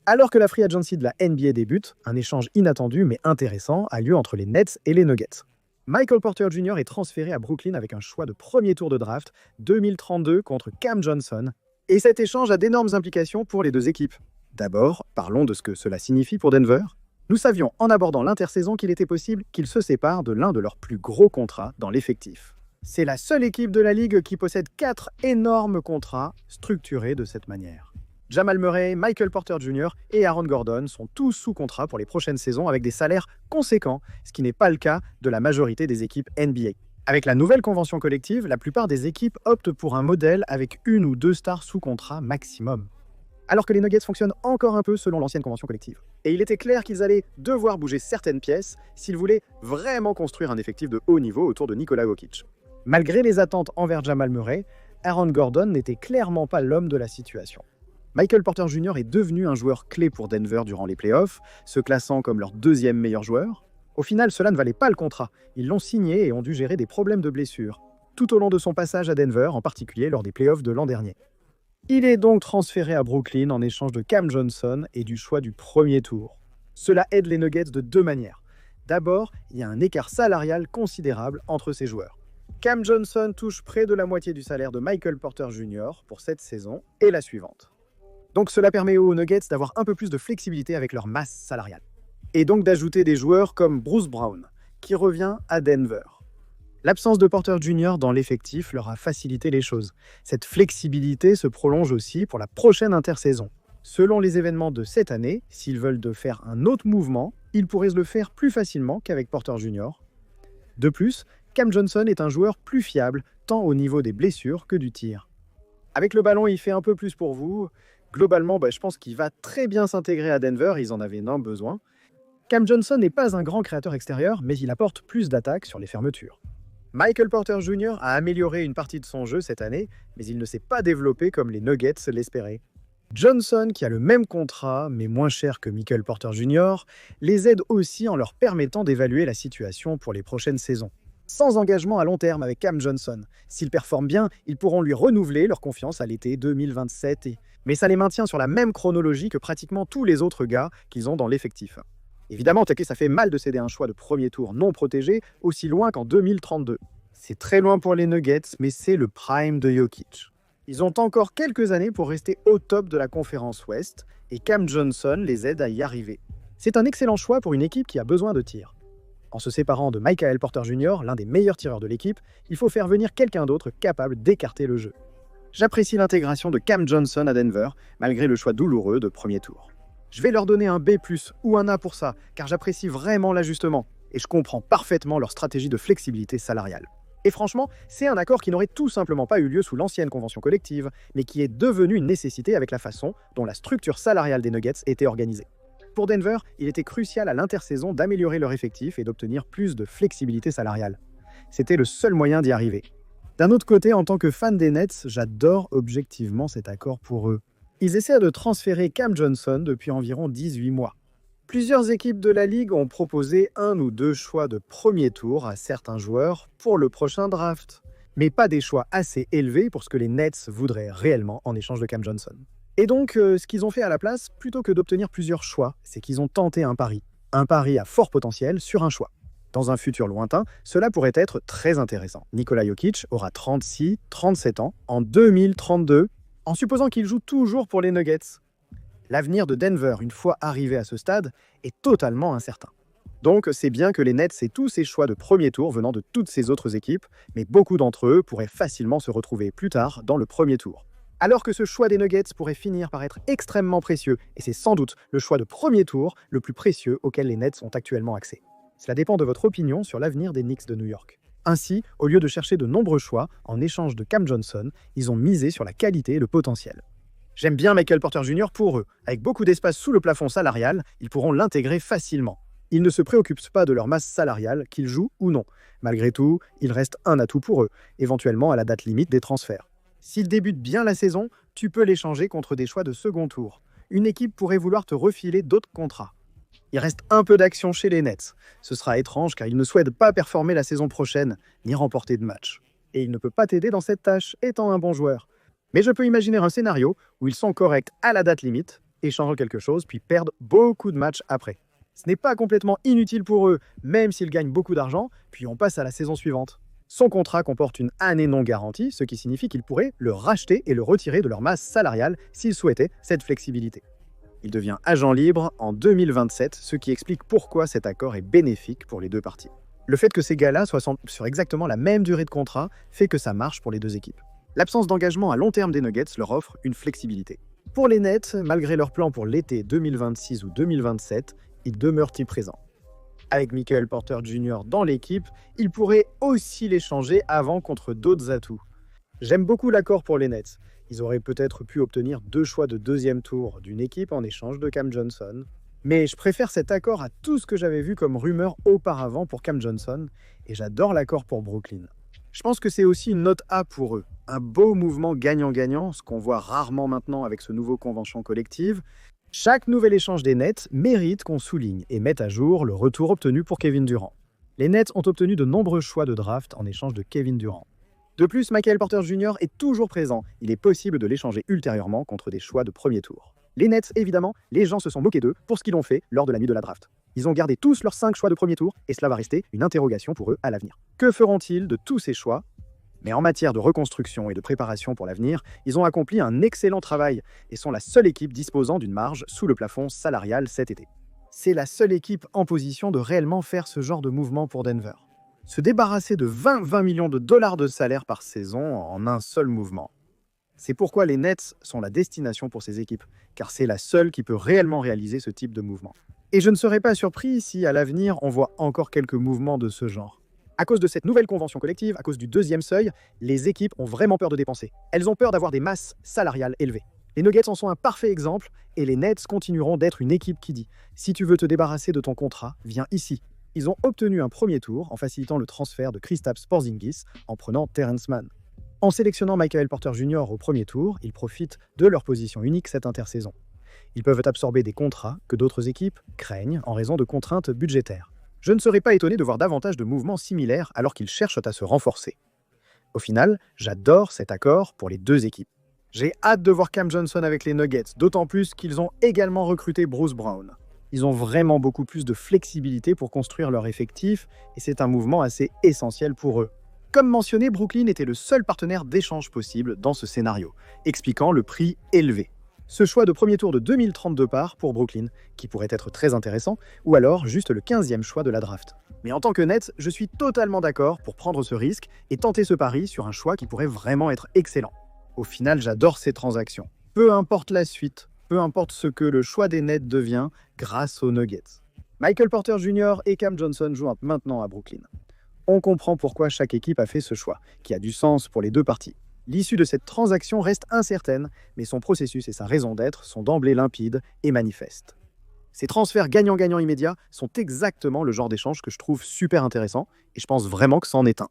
Alors que la free agency de la NBA débute, un échange inattendu mais intéressant a lieu entre les Nets et les Nuggets. Michael Porter Jr. est transféré à Brooklyn avec un choix de premier tour de draft 2032 contre Cam Johnson. Et cet échange a d'énormes implications pour les deux équipes. D'abord, parlons de ce que cela signifie pour Denver. Nous savions en abordant l'intersaison qu'il était possible qu'ils se séparent de l'un de leurs plus gros contrats dans l'effectif. C'est la seule équipe de la Ligue qui possède 4 énormes contrats structurés de cette manière. Jamal Murray, Michael Porter Jr. et Aaron Gordon sont tous sous contrat pour les prochaines saisons avec des salaires conséquents, ce qui n'est pas le cas de la majorité des équipes NBA. Avec la nouvelle convention collective, la plupart des équipes optent pour un modèle avec une ou deux stars sous contrat maximum. Alors que les Nuggets fonctionnent encore un peu selon l'ancienne convention collective. Et il était clair qu'ils allaient devoir bouger certaines pièces s'ils voulaient vraiment construire un effectif de haut niveau autour de Nikola Jokic. Malgré les attentes envers Jamal Murray, Aaron Gordon n'était clairement pas l'homme de la situation. Michael Porter Jr. est devenu un joueur clé pour Denver durant les playoffs, se classant comme leur deuxième meilleur joueur. Au final, cela ne valait pas le contrat. Ils l'ont signé et ont dû gérer des problèmes de blessures, tout au long de son passage à Denver, en particulier lors des playoffs de l'an dernier. Il est donc transféré à Brooklyn en échange de Cam Johnson et du choix du premier tour. Cela aide les Nuggets de deux manières. D'abord, il y a un écart salarial considérable entre ces joueurs. Cam Johnson touche près de la moitié du salaire de Michael Porter Jr. pour cette saison et la suivante. Donc cela permet aux Nuggets d'avoir un peu plus de flexibilité avec leur masse salariale. Et donc d'ajouter des joueurs comme Bruce Brown, qui revient à Denver. L'absence de Porter Jr. dans l'effectif leur a facilité les choses. Cette flexibilité se prolonge aussi pour la prochaine intersaison. Selon les événements de cette année, s'ils veulent faire un autre mouvement, ils pourraient le faire plus facilement qu'avec Porter Jr. De plus, Cam Johnson est un joueur plus fiable, tant au niveau des blessures que du tir. Avec le ballon, il fait un peu plus pour vous. Globalement, je pense qu'il va très bien s'intégrer à Denver, ils en avaient énormément besoin. Cam Johnson n'est pas un grand créateur extérieur, mais il apporte plus d'attaques sur les fermetures. Michael Porter Jr. a amélioré une partie de son jeu cette année, mais il ne s'est pas développé comme les Nuggets l'espéraient. Johnson, qui a le même contrat, mais moins cher que Michael Porter Jr., les aide aussi en leur permettant d'évaluer la situation pour les prochaines saisons. Sans engagement à long terme avec Cam Johnson. S'ils performent bien, ils pourront lui renouveler leur confiance à l'été 2027. Mais ça les maintient sur la même chronologie que pratiquement tous les autres gars qu'ils ont dans l'effectif. Évidemment, ça fait mal de céder un choix de premier tour non protégé aussi loin qu'en 2032. C'est très loin pour les Nuggets, mais c'est le prime de Jokic. Ils ont encore quelques années pour rester au top de la conférence Ouest, et Cam Johnson les aide à y arriver. C'est un excellent choix pour une équipe qui a besoin de tirs. En se séparant de Michael Porter Jr., l'un des meilleurs tireurs de l'équipe, il faut faire venir quelqu'un d'autre capable d'écarter le jeu. J'apprécie l'intégration de Cam Johnson à Denver, malgré le choix douloureux de premier tour. Je vais leur donner un B+, ou un A pour ça, car j'apprécie vraiment l'ajustement, et je comprends parfaitement leur stratégie de flexibilité salariale. Et franchement, c'est un accord qui n'aurait tout simplement pas eu lieu sous l'ancienne convention collective, mais qui est devenu une nécessité avec la façon dont la structure salariale des Nuggets était organisée. Pour Denver, il était crucial à l'intersaison d'améliorer leur effectif et d'obtenir plus de flexibilité salariale. C'était le seul moyen d'y arriver. D'un autre côté, en tant que fan des Nets, j'adore objectivement cet accord pour eux. Ils essaient de transférer Cam Johnson depuis environ 18 mois. Plusieurs équipes de la Ligue ont proposé un ou deux choix de premier tour à certains joueurs pour le prochain draft, mais pas des choix assez élevés pour ce que les Nets voudraient réellement en échange de Cam Johnson. Et donc, ce qu'ils ont fait à la place, plutôt que d'obtenir plusieurs choix, c'est qu'ils ont tenté un pari à fort potentiel sur un choix. Dans un futur lointain, cela pourrait être très intéressant. Nikola Jokic aura 36-37 ans en 2032, en supposant qu'il joue toujours pour les Nuggets. L'avenir de Denver, une fois arrivé à ce stade, est totalement incertain. Donc c'est bien que les Nets aient tous ces choix de premier tour venant de toutes ces autres équipes, mais beaucoup d'entre eux pourraient facilement se retrouver plus tard dans le premier tour. Alors que ce choix des Nuggets pourrait finir par être extrêmement précieux, et c'est sans doute le choix de premier tour le plus précieux auquel les Nets ont actuellement accès. Cela dépend de votre opinion sur l'avenir des Knicks de New York. Ainsi, au lieu de chercher de nombreux choix, en échange de Cam Johnson, ils ont misé sur la qualité et le potentiel. J'aime bien Michael Porter Jr. pour eux. Avec beaucoup d'espace sous le plafond salarial, ils pourront l'intégrer facilement. Ils ne se préoccupent pas de leur masse salariale, qu'ils jouent ou non. Malgré tout, il reste un atout pour eux, éventuellement à la date limite des transferts. S'ils débutent bien la saison, tu peux l'échanger contre des choix de second tour. Une équipe pourrait vouloir te refiler d'autres contrats. Il reste un peu d'action chez les Nets. Ce sera étrange car ils ne souhaitent pas performer la saison prochaine, ni remporter de match. Et il ne peut pas t'aider dans cette tâche, étant un bon joueur. Mais je peux imaginer un scénario où ils sont corrects à la date limite, échangent quelque chose, puis perdent beaucoup de matchs après. Ce n'est pas complètement inutile pour eux, même s'ils gagnent beaucoup d'argent, puis on passe à la saison suivante. Son contrat comporte une année non garantie, ce qui signifie qu'ils pourraient le racheter et le retirer de leur masse salariale s'ils souhaitaient cette flexibilité. Il devient agent libre en 2027, ce qui explique pourquoi cet accord est bénéfique pour les deux parties. Le fait que ces gars-là soient sur exactement la même durée de contrat fait que ça marche pour les deux équipes. L'absence d'engagement à long terme des Nuggets leur offre une flexibilité. Pour les Nets, malgré leur plan pour l'été 2026 ou 2027, ils demeurent présents. Avec Michael Porter Jr. dans l'équipe, ils pourraient aussi l'échanger avant contre d'autres atouts. J'aime beaucoup l'accord pour les Nets. Ils auraient peut-être pu obtenir 2 choix de deuxième tour d'une équipe en échange de Cam Johnson. Mais je préfère cet accord à tout ce que j'avais vu comme rumeur auparavant pour Cam Johnson, et j'adore l'accord pour Brooklyn. Je pense que c'est aussi une note A pour eux. Un beau mouvement gagnant-gagnant, ce qu'on voit rarement maintenant avec ce nouveau convention collective. Chaque nouvel échange des Nets mérite qu'on souligne et mette à jour le retour obtenu pour Kevin Durant. Les Nets ont obtenu de nombreux choix de draft en échange de Kevin Durant. De plus, Michael Porter Jr. est toujours présent. Il est possible de l'échanger ultérieurement contre des choix de premier tour. Les Nets, évidemment, les gens se sont moqués d'eux pour ce qu'ils ont fait lors de la nuit de la draft. Ils ont gardé tous leurs 5 choix de premier tour et cela va rester une interrogation pour eux à l'avenir. Que feront-ils de tous ces choix ? Mais en matière de reconstruction et de préparation pour l'avenir, ils ont accompli un excellent travail et sont la seule équipe disposant d'une marge sous le plafond salarial cet été. C'est la seule équipe en position de réellement faire ce genre de mouvement pour Denver. Se débarrasser de 20 millions de dollars de salaire par saison en un seul mouvement. C'est pourquoi les Nets sont la destination pour ces équipes, car c'est la seule qui peut réellement réaliser ce type de mouvement. Et je ne serais pas surpris si, à l'avenir, on voit encore quelques mouvements de ce genre. À cause de cette nouvelle convention collective, à cause du deuxième seuil, les équipes ont vraiment peur de dépenser. Elles ont peur d'avoir des masses salariales élevées. Les Nuggets en sont un parfait exemple, et les Nets continueront d'être une équipe qui dit « Si tu veux te débarrasser de ton contrat, viens ici ». Ils ont obtenu un premier tour en facilitant le transfert de Kristaps Porzingis en prenant Terrence Mann. En sélectionnant Michael Porter Jr. au premier tour, ils profitent de leur position unique cette intersaison. Ils peuvent absorber des contrats que d'autres équipes craignent en raison de contraintes budgétaires. Je ne serais pas étonné de voir davantage de mouvements similaires alors qu'ils cherchent à se renforcer. Au final, j'adore cet accord pour les deux équipes. J'ai hâte de voir Cam Johnson avec les Nuggets, d'autant plus qu'ils ont également recruté Bruce Brown. Ils ont vraiment beaucoup plus de flexibilité pour construire leur effectif et c'est un mouvement assez essentiel pour eux. Comme mentionné, Brooklyn était le seul partenaire d'échange possible dans ce scénario, expliquant le prix élevé. Ce choix de premier tour de 2032 part pour Brooklyn, qui pourrait être très intéressant, ou alors juste le 15e choix de la draft. Mais en tant que Nets, je suis totalement d'accord pour prendre ce risque et tenter ce pari sur un choix qui pourrait vraiment être excellent. Au final, j'adore ces transactions. Peu importe la suite, peu importe ce que le choix des Nets devient grâce aux Nuggets. Michael Porter Jr. et Cam Johnson jouent maintenant à Brooklyn. On comprend pourquoi chaque équipe a fait ce choix, qui a du sens pour les deux parties. L'issue de cette transaction reste incertaine, mais son processus et sa raison d'être sont d'emblée limpides et manifestes. Ces transferts gagnant-gagnant immédiats sont exactement le genre d'échange que je trouve super intéressant, et je pense vraiment que c'en est un.